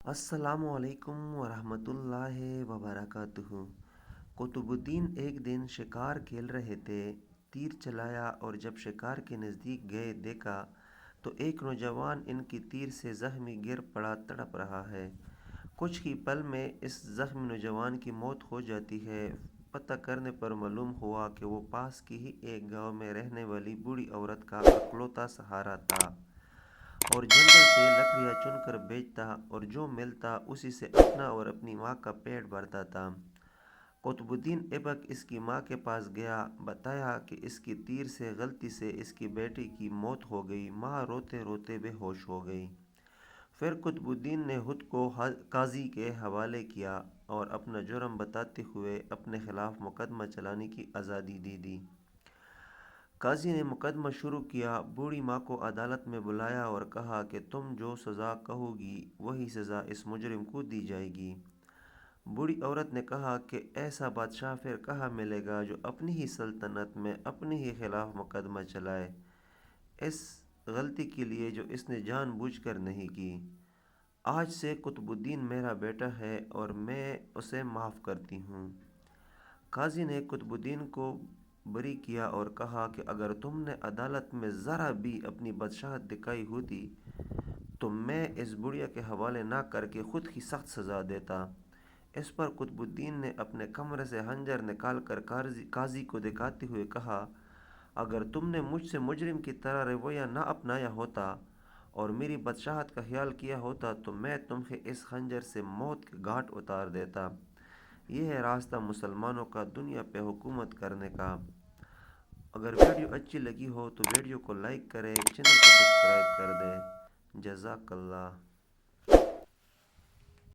السلام علیکم ورحمۃ اللہ وبرکاتہ۔ قطب الدین ایک دن شکار کھیل رہے تھے۔ تیر چلایا اور جب شکار کے نزدیک گئے دیکھا تو ایک نوجوان ان کی تیر سے زخمی گر پڑا تڑپ رہا ہے۔ کچھ ہی پل میں اس زخمی نوجوان کی موت ہو جاتی ہے۔ پتہ کرنے پر معلوم ہوا کہ وہ پاس کی ہی ایک گاؤں میں رہنے والی بوڑھی عورت کا اکلوتا سہارا تھا اور جنگل سے لکڑیاں چن کر بیچتا اور جو ملتا اسی سے اپنا اور اپنی ماں کا پیٹ بھرتا تھا۔ قطب الدین ایبک اس کی ماں کے پاس گیا، بتایا کہ اس کی تیر سے غلطی سے اس کی بیٹی کی موت ہو گئی۔ ماں روتے روتے بے ہوش ہو گئی۔ پھر قطب الدین نے خود کو قاضی کے حوالے کیا اور اپنا جرم بتاتے ہوئے اپنے خلاف مقدمہ چلانے کی آزادی دے دی۔ قاضی نے مقدمہ شروع کیا، بوڑھی ماں کو عدالت میں بلایا اور کہا کہ تم جو سزا کہو گی وہی سزا اس مجرم کو دی جائے گی۔ بوڑھی عورت نے کہا کہ ایسا بادشاہ پھر کہاں ملے گا جو اپنی ہی سلطنت میں اپنے ہی خلاف مقدمہ چلائے، اس غلطی کے لیے جو اس نے جان بوجھ کر نہیں کی۔ آج سے قطب الدین میرا بیٹا ہے اور میں اسے معاف کرتی ہوں۔ قاضی نے قطب الدین کو بری کیا اور کہا کہ اگر تم نے عدالت میں ذرا بھی اپنی بادشاہت دکھائی ہوتی تو میں اس بڑھیا کے حوالے نہ کر کے خود ہی سخت سزا دیتا۔ اس پر قطب الدین نے اپنے کمرے سے خنجر نکال کر قاضی کو دکھاتے ہوئے کہا، اگر تم نے مجھ سے مجرم کی طرح رویہ نہ اپنایا ہوتا اور میری بادشاہت کا خیال کیا ہوتا تو میں تمہیں اس خنجر سے موت کے گھاٹ اتار دیتا۔ یہ ہے راستہ مسلمانوں کا دنیا پہ حکومت کرنے کا۔ اگر ویڈیو اچھی لگی ہو تو ویڈیو کو لائک کریں، چینل کو سبسکرائب کر دیں۔ جزاک اللہ۔